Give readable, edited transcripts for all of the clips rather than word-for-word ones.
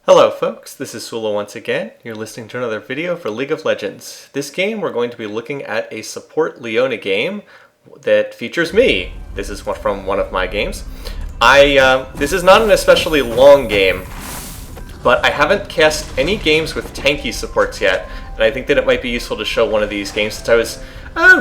Hello folks, this is Sullla once again. You're listening to another video for League of Legends. This game we're going to be looking at a support Leona game that features me. This is from one of my games. This is not an especially long game, but I haven't cast any games with tanky supports yet, and I think that it might be useful to show one of these games since I was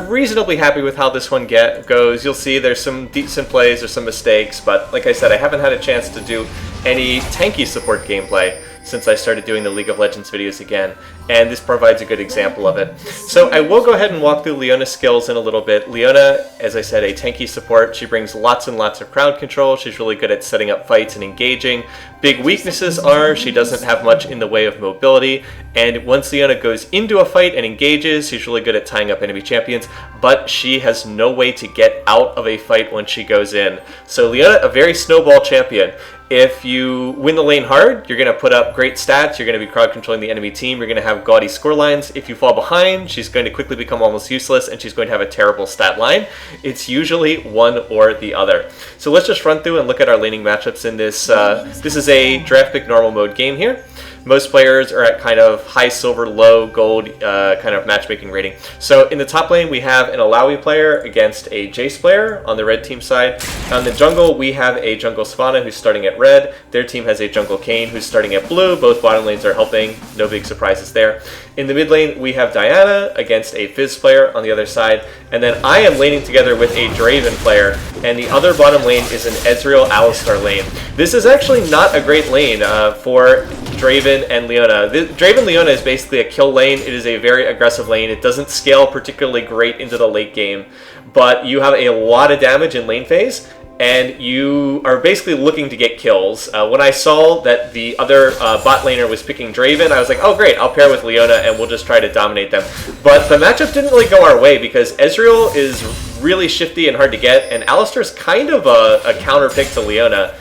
reasonably happy with how this one goes. You'll see there's some decent plays, there's some mistakes, but like I said, I haven't had a chance to do any tanky support gameplay since I started doing the League of Legends videos again, and this provides a good example of it. So I will go ahead and walk through Leona Skills in a little bit. Leona, as I said, a tanky support. She brings lots and lots of crowd control. She's really good at setting up fights and engaging. Big weaknesses are she doesn't have much in the way of mobility, and once Leona goes into a fight and engages, she's really good at tying up enemy champions, but she has no way to get out of a fight once she goes in. So Leona, a very snowball champion. If you win the lane hard, you're going to put up great stats, you're going to be crowd controlling the enemy team, you're going to have gaudy score lines. If you fall behind, she's going to quickly become almost useless, and she's going to have a terrible stat line. It's usually one or the other. So let's just run through and look at our laning matchups in this. This is a draft pick normal mode game here. Most players are at kind of high silver, low gold kind of matchmaking rating. So in the top lane, we have an Alawi player against a Jace player on the red team side. On the jungle, we have a jungle Svanna who's starting at red. Their team has a jungle Kayn who's starting at blue. Both bottom lanes are helping. No big surprises there. In the mid lane, we have Diana against a Fizz player on the other side. And then I am laning together with a Draven player. And the other bottom lane is an Ezreal Alistar lane. This is actually not a great lane for Draven and Leona. Draven Leona is basically a kill lane. It is a very aggressive lane. It doesn't scale particularly great into the late game, but you have a lot of damage in lane phase, and you are basically looking to get kills. When I saw that the other bot laner was picking Draven, I was like, oh great, I'll pair with Leona and we'll just try to dominate them. But the matchup didn't really go our way because Ezreal is really shifty and hard to get, and Alistar's kind of a counter pick to Leona.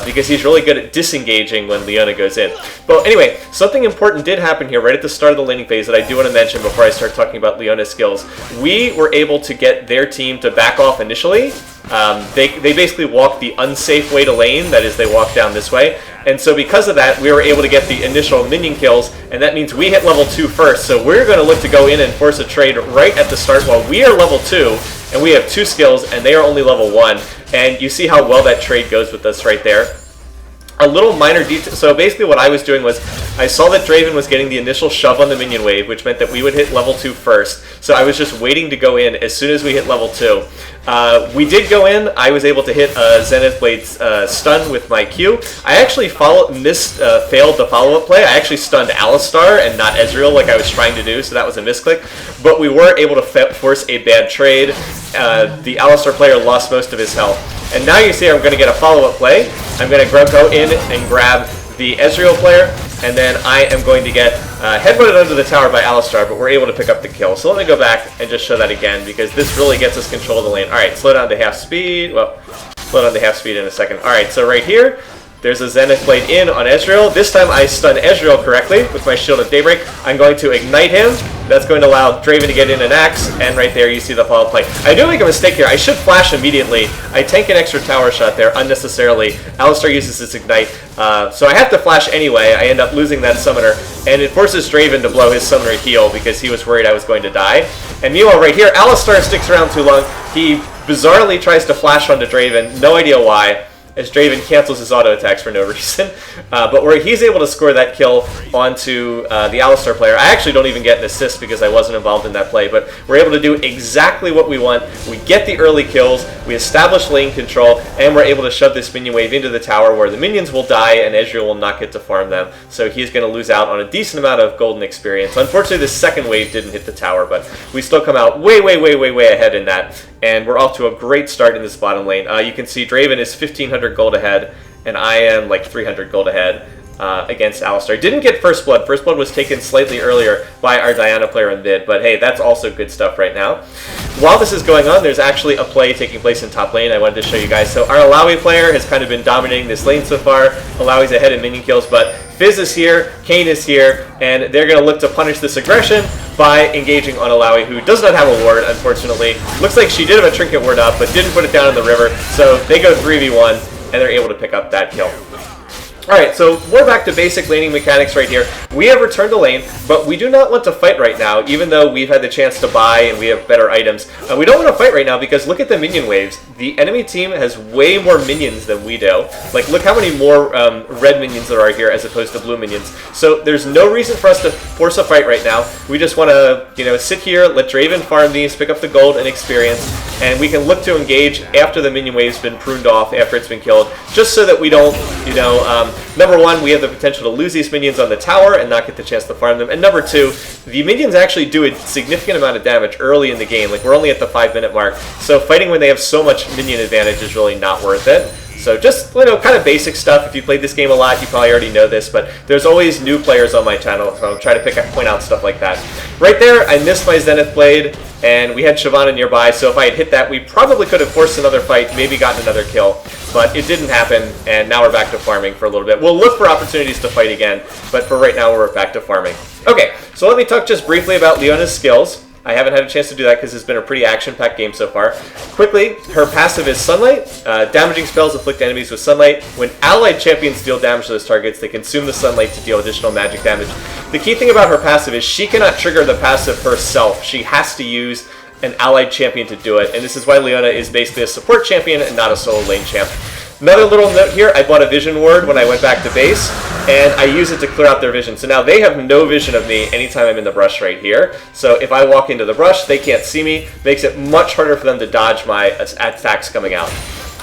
Because he's really good at disengaging when Leona goes in. But anyway, something important did happen here right at the start of the laning phase that I do want to mention before I start talking about Leona Skills. We were able to get their team to back off initially. They basically walked the unsafe way to lane, that is, they walked down this way. And so because of that, we were able to get the initial minion kills, and that means we hit level 2 first. So we're going to look to go in and force a trade right at the start while we are level 2, and we have 2 skills, and they are only level 1. And you see how well that trade goes with us right there. A little minor detail. So basically what I was doing was I saw that Draven was getting the initial shove on the minion wave, which meant that we would hit level 2 first. So I was just waiting to go in as soon as we hit level 2. We did go in. I was able to hit Zenith Blade's stun with my Q. I actually failed the follow-up play. I actually stunned Alistar and not Ezreal like I was trying to do, so that was a misclick. But we were able to force a bad trade. The Alistar player lost most of his health. And now you see I'm going to get a follow-up play. I'm going to go in and grab the Ezreal player, and then I am going to get headbutted under the tower by Alistar, but we're able to pick up the kill. So let me go back and just show that again, because this really gets us control of the lane. Alright, slow down to half speed. Well, slow down to half speed in a second. Alright, so right here, there's a Zenith Blade in on Ezreal. This time I stun Ezreal correctly with my Shield of Daybreak. I'm going to ignite him. That's going to allow Draven to get in an axe, and right there you see the follow-up play. I do make a mistake here. I should flash immediately. I tank an extra tower shot there unnecessarily. Alistar uses his ignite, so I have to flash anyway. I end up losing that summoner, and it forces Draven to blow his summoner heal because he was worried I was going to die. And meanwhile, right here, Alistar sticks around too long. He bizarrely tries to flash onto Draven, no idea why, as Draven cancels his auto attacks for no reason. But where he's able to score that kill onto the Alistar player, I actually don't even get an assist because I wasn't involved in that play, but we're able to do exactly what we want. We get the early kills, we establish lane control, and we're able to shove this minion wave into the tower where the minions will die and Ezreal will not get to farm them. So he's going to lose out on a decent amount of golden experience. Unfortunately, the second wave didn't hit the tower, but we still come out way ahead in that. And we're off to a great start in this bottom lane. You can see Draven is 1,500 gold ahead, and I am like 300 gold ahead against Alistar. Didn't get First Blood. First Blood was taken slightly earlier by our Diana player in mid, but hey, that's also good stuff right now. While this is going on, there's actually a play taking place in top lane I wanted to show you guys. So our Alawi player has kind of been dominating this lane so far. Alawi's ahead in minion kills, but Fizz is here, Kayn is here, and they're going to look to punish this aggression by engaging on Alawi, who does not have a ward, unfortunately. Looks like she did have a trinket ward up, but didn't put it down in the river, so they go 3v1, and they're able to pick up that kill. Alright, so we're back to basic laning mechanics right here. We have returned to lane, but we do not want to fight right now, even though we've had the chance to buy and we have better items. We don't want to fight right now because look at the minion waves. The enemy team has way more minions than we do. Like, look how many more red minions there are here as opposed to blue minions. So there's no reason for us to force a fight right now. We just want to, you know, sit here, let Draven farm these, pick up the gold and experience, and we can look to engage after the minion wave's been pruned off, after it's been killed, just so that we don't, you know, number one, we have the potential to lose these minions on the tower and not get the chance to farm them. And number two, the minions actually do a significant amount of damage early in the game. Like, we're only at the 5-minute mark. So fighting when they have so much minion advantage is really not worth it. So just, you know, kind of basic stuff. If you played this game a lot, you probably already know this, but there's always new players on my channel, so I'll try to point out stuff like that. Right there, I missed my Zenith Blade, and we had Shyvana nearby, so if I had hit that, we probably could have forced another fight, maybe gotten another kill. But it didn't happen, and now we're back to farming for a little bit. We'll look for opportunities to fight again, but for right now, we're back to farming. Okay, so let me talk just briefly about Leona's skills. I haven't had a chance to do that because it's been a pretty action-packed game so far. Quickly, her passive is Sunlight. Damaging spells afflict enemies with Sunlight. When allied champions deal damage to those targets, they consume the Sunlight to deal additional magic damage. The key thing about her passive is she cannot trigger the passive herself. She has to use an allied champion to do it, and this is why Leona is basically a support champion and not a solo lane champ. Another little note here, I bought a vision ward when I went back to base, and I use it to clear out their vision. So now they have no vision of me anytime I'm in the brush right here. So if I walk into the brush, they can't see me. Makes it much harder for them to dodge my attacks coming out.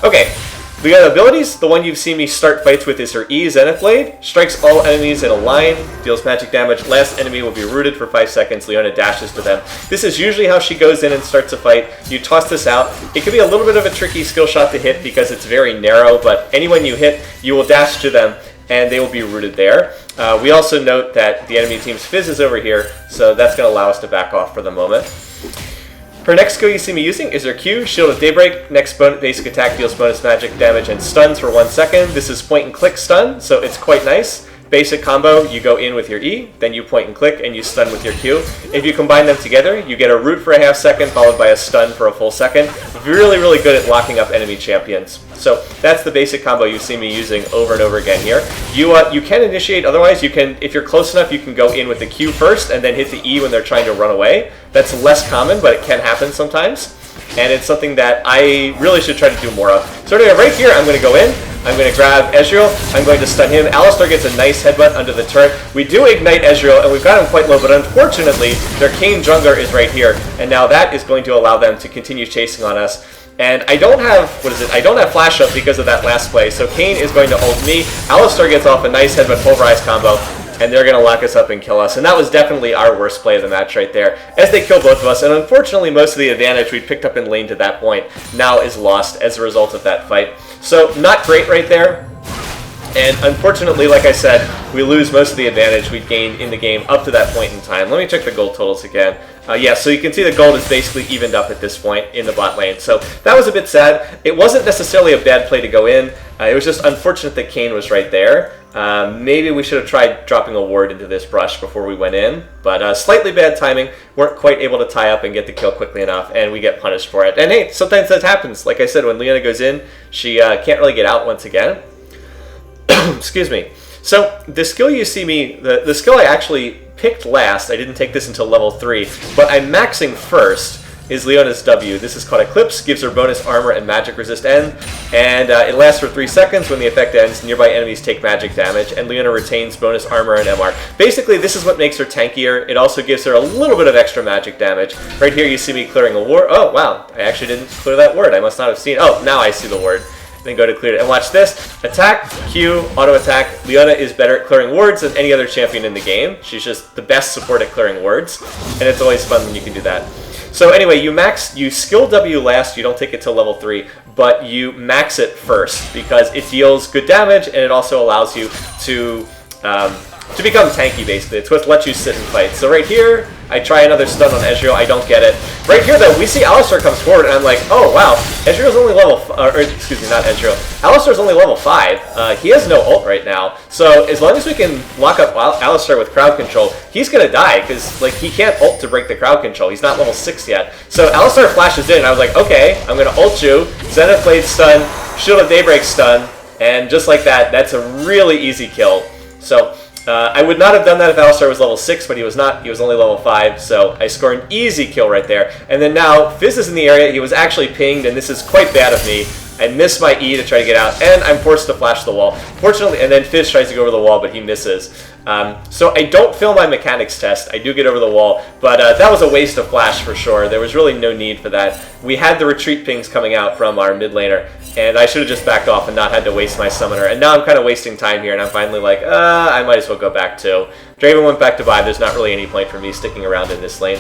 Okay, the other abilities, the one you've seen me start fights with is her E, Zenith Blade. Strikes all enemies in a line, deals magic damage. Last enemy will be rooted for 5 seconds. Leona dashes to them. This is usually how she goes in and starts a fight. You toss this out. It can be a little bit of a tricky skill shot to hit because it's very narrow, but anyone you hit, you will dash to them, and they will be rooted there. We also note that the enemy team's Fizz is over here, so that's going to allow us to back off for the moment. Her next skill you see me using is her Q, Shield of Daybreak. Next basic attack deals bonus magic damage and stuns for 1 second. This is point and click stun, so it's quite nice. Basic combo, you go in with your E, then you point and click, and you stun with your Q. If you combine them together, you get a root for a half second, followed by a stun for a full second. Really, really good at locking up enemy champions. So that's the basic combo you see me using over and over again here. You can initiate, otherwise you can, if you're close enough, you can go in with the Q first, and then hit the E when they're trying to run away. That's less common, but it can happen sometimes. And it's something that I really should try to do more of. So anyway, right here, I'm going to go in. I'm going to grab Ezreal. I'm going to stun him. Alistar gets a nice headbutt under the turret. We do ignite Ezreal, and we've got him quite low, but unfortunately, their Kayn jungler is right here. And now that is going to allow them to continue chasing on us. And I don't have, I don't have flash up because of that last play. So Kayn is going to ult me. Alistar gets off a nice headbutt pulverize combo, and they're going to lock us up and kill us. And that was definitely our worst play of the match right there, as they kill both of us. And unfortunately, most of the advantage we'd picked up in lane to that point now is lost as a result of that fight. So not great right there. And unfortunately, like I said, we lose most of the advantage we'd gained in the game up to that point in time. Let me check the gold totals again. Yeah, so you can see the gold is basically evened up at this point in the bot lane. So that was a bit sad. It wasn't necessarily a bad play to go in. It was just unfortunate that Kayn was right there. Maybe we should have tried dropping a ward into this brush before we went in. But slightly bad timing. Weren't quite able to tie up and get the kill quickly enough, and we get punished for it. And hey, sometimes that happens. Like I said, when Leona goes in, she can't really get out once again. Excuse me. So the skill you see me, the skill I actually picked last, I didn't take this until level 3, but I'm maxing first, is Leona's W. This is called Eclipse, gives her bonus armor and magic resist end, and it lasts for 3 seconds. When the effect ends, nearby enemies take magic damage, and Leona retains bonus armor and MR. Basically, this is what makes her tankier. It also gives her a little bit of extra magic damage. Right here, you see me clearing a ward. Oh, wow, I actually didn't clear that ward. I must not have seen. Oh, now I see the ward. Then go to clear it. And watch this. Attack, Q, auto attack. Leona is better at clearing wards than any other champion in the game. She's just the best support at clearing wards. And it's always fun when you can do that. So anyway, you skill W last, you don't take it till level 3, but you max it first because it deals good damage and it also allows you to become tanky, basically. It's what lets you sit and fight. So right here, I try another stun on Ezreal. I don't get it. Right here, though, we see Alistar comes forward, and I'm like, oh, wow. Ezreal's only level... excuse me, not Ezreal. Alistar's only level 5. He has no ult right now. So as long as we can lock up Alistar with crowd control, he's going to die, because like he can't ult to break the crowd control. He's not level 6 yet. So Alistar flashes in, and I was like, okay, I'm going to ult you. Zenith Blade stun, Shield of Daybreak stun, And just like that, that's a really easy kill. So I would not have done that if Alistar was level 6, but he was not. He was only level 5, so I score an easy kill right there. And then now, Fizz is in the area. He was actually pinged, and this is quite bad of me. I miss my E to try to get out, and I'm forced to flash the wall. Fortunately, and then Fizz tries to go over the wall, but he misses. So I don't fail my mechanics test. I do get over the wall, but that was a waste of flash for sure. There was really no need for that. We had the retreat pings coming out from our mid laner, and I should have just backed off and not had to waste my summoner. And now I'm kind of wasting time here, and I'm finally like, I might as well go back too. Draven went back to buy. There's not really any point for me sticking around in this lane.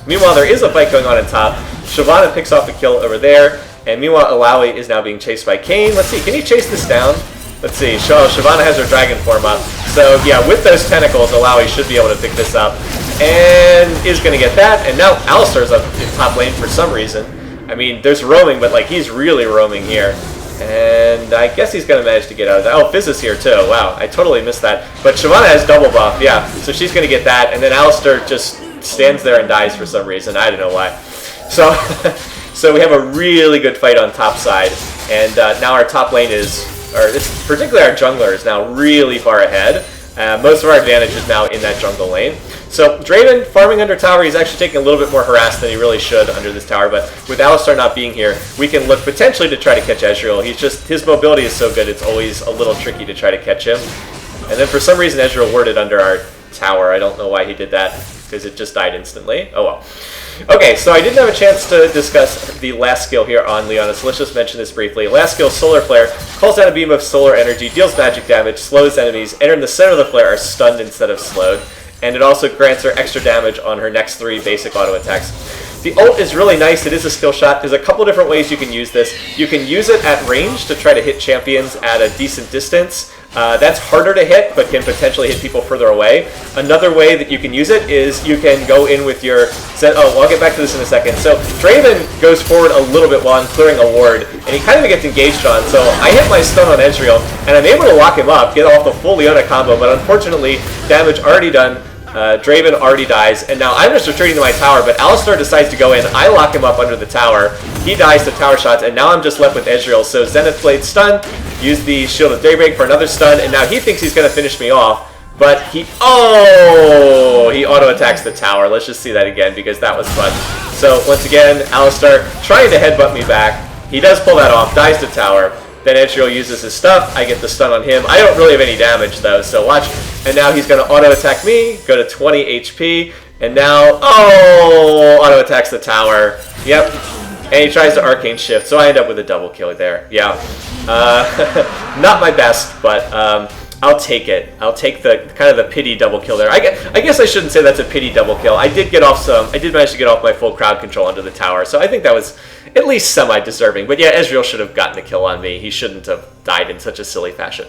Meanwhile, there is a fight going on top. Shyvana picks off the kill over there, and meanwhile, Alawi is now being chased by Kayn. Let's see, can he chase this down? Let's see, Shyvana has her dragon form up. So yeah, with those tentacles, Alawi should be able to pick this up. And is going to get that. And now Alistar's up in top lane for some reason. I mean, there's roaming, but like he's really roaming here. And I guess he's going to manage to get out of that. Oh, Fizz is here too. Wow, I totally missed that. But Shyvana has double buff, yeah. So she's going to get that. And then Alistar just stands there and dies for some reason. I don't know why. So, so we have a really good fight on top side. And now our top lane is... particularly our jungler is now really far ahead. Most of our advantage is now in that jungle lane. So Draven farming under tower, he's actually taking a little bit more harass than he really should under this tower, but with Alistar not being here, we can look potentially to try to catch Ezreal. His mobility is so good, it's always a little tricky to try to catch him. And then for some reason Ezreal warded under our tower. I don't know why he did that, because it just died instantly. Oh well. Okay, so I didn't have a chance to discuss the last skill here on Leona, so let's just mention this briefly. Last skill, Solar Flare, calls down a beam of solar energy, deals magic damage, slows enemies, entering the center of the flare are stunned instead of slowed, and it also grants her extra damage on her next 3 basic auto attacks. The ult is really nice. It is a skill shot. There's a couple different ways you can use this. You can use it at range to try to hit champions at a decent distance. That's harder to hit, but can potentially hit people further away. Another way that you can use it is you can go in with your... Oh, I'll get back to this in a second. So Draven goes forward a little bit while I'm clearing a ward, and he kind of gets engaged on. So I hit my stun on Ezreal, and I'm able to lock him up, get off the full Leona combo, but unfortunately, damage already done. Draven already dies, and now I'm just retreating to my tower, but Alistar decides to go in. I lock him up under the tower. He dies to tower shots, and now I'm just left with Ezreal. So Zenith Blade stun, use the Shield of Daybreak for another stun, and now he thinks he's going to finish me off, but he... Oh! He auto-attacks the tower. Let's just see that again, because that was fun. So once again, Alistar trying to headbutt me back. He does pull that off, dies to tower. Then Ezreal uses his stuff. I get the stun on him. I don't really have any damage, though, so watch. And now he's going to auto-attack me, go to 20 HP, and now, oh, auto-attacks the tower. Yep. And he tries to Arcane Shift, so I end up with a double kill there. Yeah. Not my best, but I'll take it. I'll take the kind of the pity double kill there. I guess I shouldn't say that's a pity double kill. I did manage to get off my full crowd control under the tower, so I think that was at least semi-deserving. But yeah, Ezreal should have gotten a kill on me. He shouldn't have died in such a silly fashion.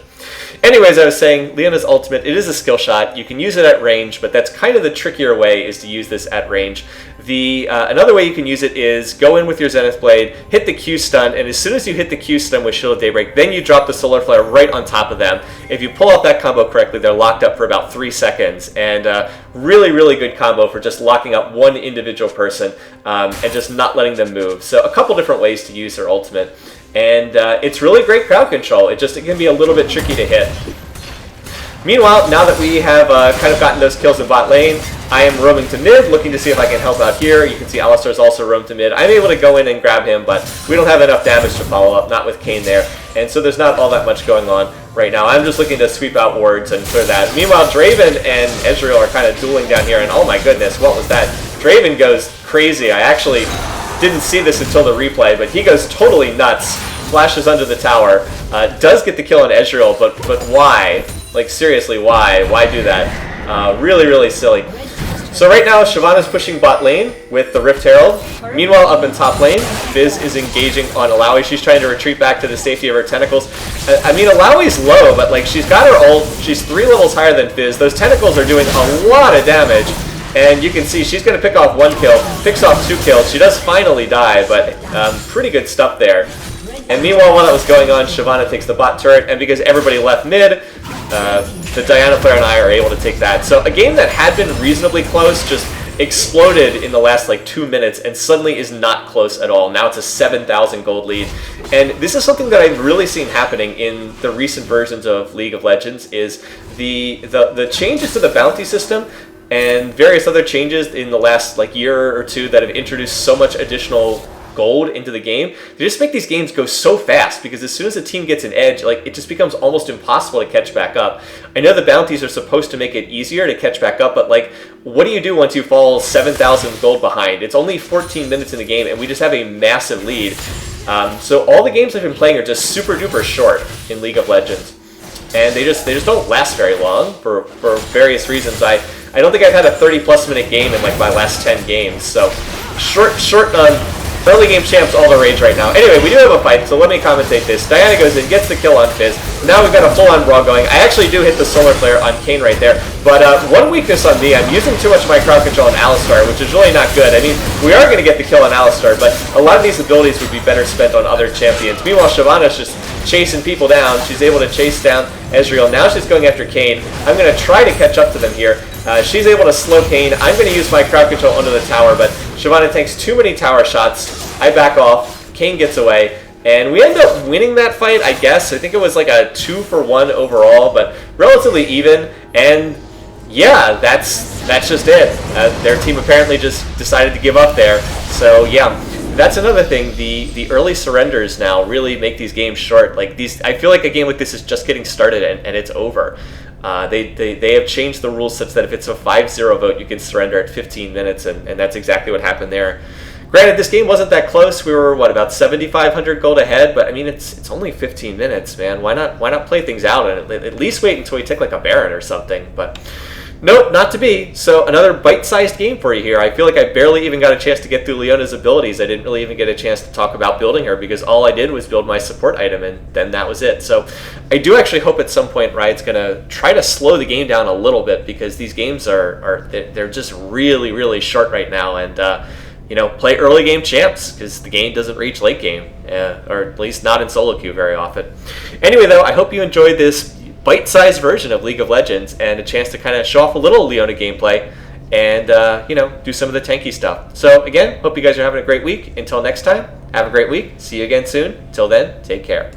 Anyways, I was saying, Leona's ultimate, it is a skill shot. You can use it at range, but that's kind of the trickier way, is to use this at range. Another way you can use it is go in with your Zenith Blade, hit the Q stun, and as soon as you hit the Q stun with Shield of Daybreak, then you drop the Solar Flare right on top of them. If you pull off that combo correctly, they're locked up for about 3 seconds, and really, really good combo for just locking up one individual person and just not letting them move. So a couple different ways to use her ultimate, and it's really great crowd control. It can be a little bit tricky to hit. Meanwhile, now that we have kind of gotten those kills in bot lane, I am roaming to mid, looking to see if I can help out here. You can see Alistar's also roamed to mid. I'm able to go in and grab him, but we don't have enough damage to follow up, not with Kayn there. And so there's not all that much going on right now. I'm just looking to sweep out wards and clear that. Meanwhile, Draven and Ezreal are kind of dueling down here, and oh my goodness, what was that? Draven goes crazy. I actually didn't see this until the replay, but he goes totally nuts. Flashes under the tower. Does get the kill on Ezreal, but why? Like, seriously, why? Why do that? Really, really silly. So right now, Shyvana's pushing bot lane with the Rift Herald. Meanwhile, up in top lane, Fizz is engaging on Alawi. She's trying to retreat back to the safety of her tentacles. I mean, Alawi's low, but like she's got her ult. She's 3 levels higher than Fizz. Those tentacles are doing a lot of damage. And you can see she's going to pick off 1 kill, picks off 2 kills. She does finally die, but pretty good stuff there. And meanwhile, while that was going on, Shyvana takes the bot turret, and because everybody left mid, the Diana player and I are able to take that. So a game that had been reasonably close, just exploded in the last like 2 minutes and suddenly is not close at all. Now it's a 7,000 gold lead. And this is something that I've really seen happening in the recent versions of League of Legends is the changes to the bounty system and various other changes in the last like year or two that have introduced so much additional gold into the game. They just make these games go so fast because as soon as a team gets an edge, like it just becomes almost impossible to catch back up. I know the bounties are supposed to make it easier to catch back up, but like, what do you do once you fall 7,000 gold behind? It's only 14 minutes in the game and we just have a massive lead. So all the games I've been playing are just super duper short in League of Legends. And they just don't last very long for various reasons. I don't think I've had a 30+ minute game in like my last 10 games. So short early game champs all the rage right now. Anyway, we do have a fight, so let me commentate this. Diana goes in, gets the kill on Fizz. Now we've got a full-on brawl going. I actually do hit the solar flare on Kayn right there, but one weakness on me, I'm using too much of my crowd control on Alistar, which is really not good. I mean, we are going to get the kill on Alistar, but a lot of these abilities would be better spent on other champions. Meanwhile, Shyvana's just chasing people down. She's able to chase down Ezreal. Now she's going after Kayn. I'm going to try to catch up to them here. She's able to slow Kayn. I'm going to use my crowd control under the tower, but Shyvana takes too many tower shots. I back off. Kayn gets away. And we end up winning that fight, I guess. I think it was like a 2-for-1 overall, but relatively even. And yeah, that's just it. Their team apparently just decided to give up there. So yeah, that's another thing. The early surrenders now really make these games short. Like these, I feel like a game like this is just getting started and it's over. They have changed the rules such that if it's a 5-0 vote, you can surrender at 15 minutes, and that's exactly what happened there. Granted, this game wasn't that close. We were, what, about 7,500 gold ahead, but I mean, it's only 15 minutes, man. Why not play things out and at least wait until we take like a Baron or something? But nope, not to be. So another bite-sized game for you here. I feel like I barely even got a chance to get through Leona's abilities. I didn't really even get a chance to talk about building her because all I did was build my support item and then that was it. So I do actually hope at some point Riot's going to try to slow the game down a little bit because these games they're just really, really short right now. And play early game champs because the game doesn't reach late game, or at least not in solo queue very often. Anyway, though, I hope you enjoyed this bite-sized version of League of Legends and a chance to kind of show off a little Leona gameplay and, do some of the tanky stuff. So, again, hope you guys are having a great week. Until next time, have a great week. See you again soon. Till then, take care.